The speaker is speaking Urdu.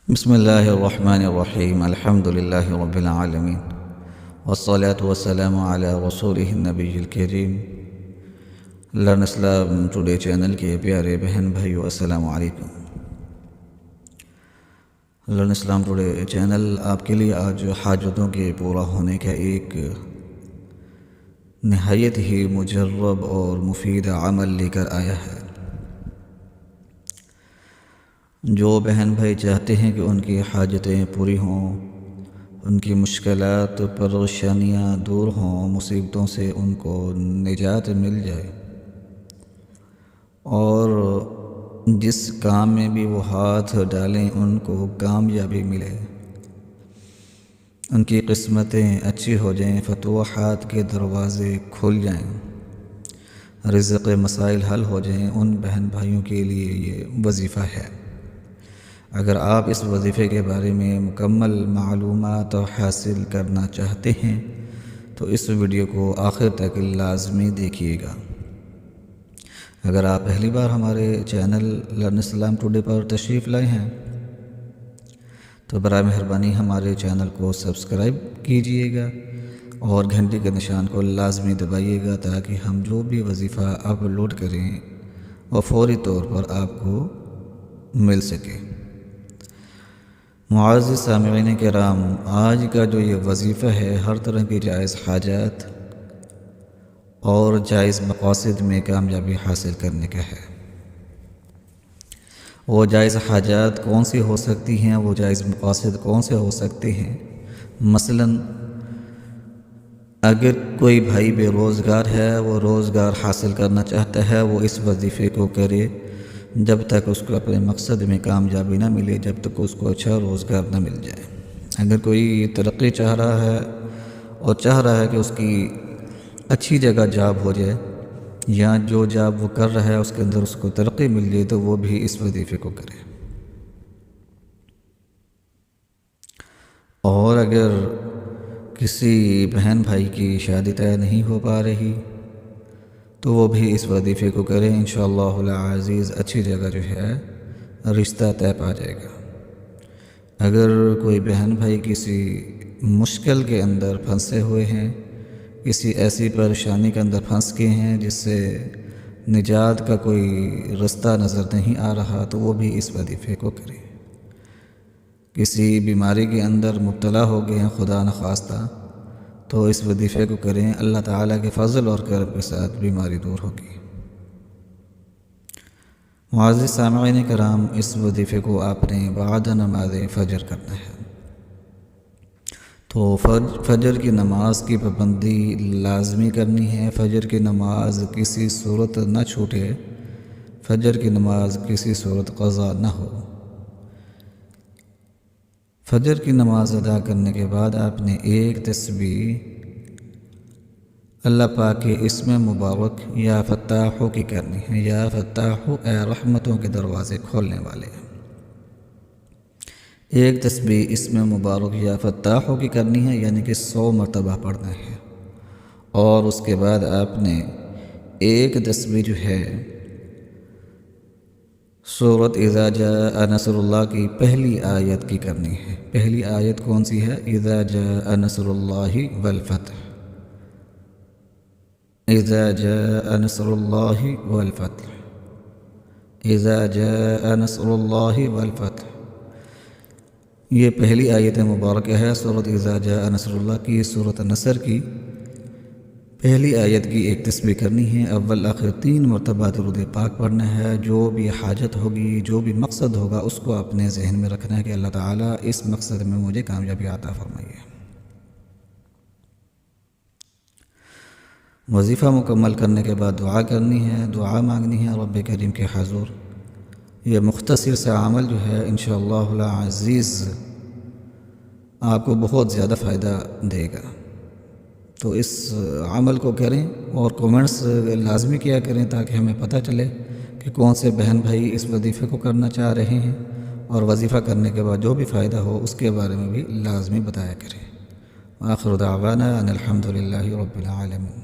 بسم اللہ الرحمن الرحیم الحمد للہ رب العالمین والصلاة والسلام علی رسولہ النبی الکریم۔ لرن اسلام ٹوڈے چینل کے پیارے بہن بھائیو السلام علیکم۔ لرن اسلام ٹوڈے چینل آپ کے لیے آج حاجتوں کے پورا ہونے کا ایک نہایت ہی مجرب اور مفید عمل لے کر آیا ہے۔ جو بہن بھائی چاہتے ہیں کہ ان کی حاجتیں پوری ہوں، ان کی مشکلات پریشانیاں دور ہوں، مصیبتوں سے ان کو نجات مل جائے، اور جس کام میں بھی وہ ہاتھ ڈالیں ان کو کامیابی ملے، ان کی قسمتیں اچھی ہو جائیں، فتوحات کے دروازے کھل جائیں، رزق مسائل حل ہو جائیں، ان بہن بھائیوں کے لیے یہ وظیفہ ہے۔ اگر آپ اس وظیفے کے بارے میں مکمل معلومات حاصل کرنا چاہتے ہیں تو اس ویڈیو کو آخر تک لازمی دیکھیے گا۔ اگر آپ پہلی بار ہمارے چینل لرن اسلام ٹوڈے پر تشریف لائے ہیں تو برائے مہربانی ہمارے چینل کو سبسکرائب کیجئے گا اور گھنٹی کے نشان کو لازمی دبائیے گا تاکہ ہم جو بھی وظیفہ اپلوڈ کریں وہ فوری طور پر آپ کو مل سکے۔ معزز سامعین کرام، آج کا جو یہ وظیفہ ہے ہر طرح کی جائز حاجات اور جائز مقاصد میں کامیابی حاصل کرنے کا ہے۔ وہ جائز حاجات کون سی ہو سکتی ہیں، وہ جائز مقاصد کون سے ہو سکتے ہیں؟ مثلاً اگر کوئی بھائی بے روزگار ہے، وہ روزگار حاصل کرنا چاہتا ہے، وہ اس وظیفے کو کرے جب تک اس کو اپنے مقصد میں کامیابی نہ ملے، جب تک اس کو اچھا روزگار نہ مل جائے۔ اگر کوئی ترقی چاہ رہا ہے اور چاہ رہا ہے کہ اس کی اچھی جگہ جاب ہو جائے، یا جو جاب وہ کر رہا ہے اس کے اندر اس کو ترقی مل جائے، تو وہ بھی اس وظیفے کو کرے۔ اور اگر کسی بہن بھائی کی شادی طے نہیں ہو پا رہی تو وہ بھی اس وظیفے کو کریں، انشاءاللہ العزیز اچھی جگہ جو ہے رشتہ طے پا جائے گا۔ اگر کوئی بہن بھائی کسی مشکل کے اندر پھنسے ہوئے ہیں، کسی ایسی پریشانی کے اندر پھنس گئے ہیں جس سے نجات کا کوئی رستہ نظر نہیں آ رہا، تو وہ بھی اس وظیفے کو کریں۔ کسی بیماری کے اندر مبتلا ہو گئے ہیں خدا نخواستہ، تو اس وظیفے کو کریں، اللہ تعالیٰ کے فضل اور کرم کے ساتھ بیماری دور ہوگی۔ معزز سامعین کرام، اس وظیفے کو آپ نے بعد نماز فجر کرنا ہے، تو فجر کی نماز کی پابندی لازمی کرنی ہے۔ فجر کی نماز کسی صورت نہ چھوٹے، فجر کی نماز کسی صورت قضا نہ ہو۔ فجر کی نماز ادا کرنے کے بعد آپ نے ایک تسبیح اللہ پاک کے اسم مبارک یا فتاحو کی کرنی ہے۔ یا فتاحو، اے رحمتوں کے دروازے کھولنے والے۔ ایک تسبیح اسم مبارک یا فتاحو کی کرنی ہے، یعنی کہ 100 مرتبہ پڑھنا ہے۔ اور اس کے بعد آپ نے ایک تسبیح جو ہے سورۃ اذا جاء نصر اللہ کی پہلی آیت کی کرنی ہے۔ پہلی آیت کون سی ہے؟ اذا جاء نصر اللہ والفتح، اذا جاء نصر اللہ والفتح، اذا جاء نصر اللہ والفتح۔ یہ پہلی آیت مبارکہ ہے سورۃ اذا جاء نصر اللہ کی، سورۃ نصر کی پہلی آیت کی ایک تسبیح کرنی ہے۔ اول آخر 3 مرتبہ درود پاک پڑھنا ہے۔ جو بھی حاجت ہوگی، جو بھی مقصد ہوگا، اس کو اپنے ذہن میں رکھنا ہے کہ اللہ تعالیٰ اس مقصد میں مجھے کامیابی عطا فرمائیے۔ وظیفہ مکمل کرنے کے بعد دعا کرنی ہے، دعا مانگنی ہے رب کریم کے حضور۔ یہ مختصر سا عمل جو ہے انشاءاللہ العزیز آپ کو بہت زیادہ فائدہ دے گا، تو اس عمل کو کریں اور کومنٹس لازمی کیا کریں تاکہ ہمیں پتہ چلے کہ کون سے بہن بھائی اس وظیفے کو کرنا چاہ رہے ہیں، اور وظیفہ کرنے کے بعد جو بھی فائدہ ہو اس کے بارے میں بھی لازمی بتایا کریں۔ آخر دعوانا ان الحمد للہ رب العالمین۔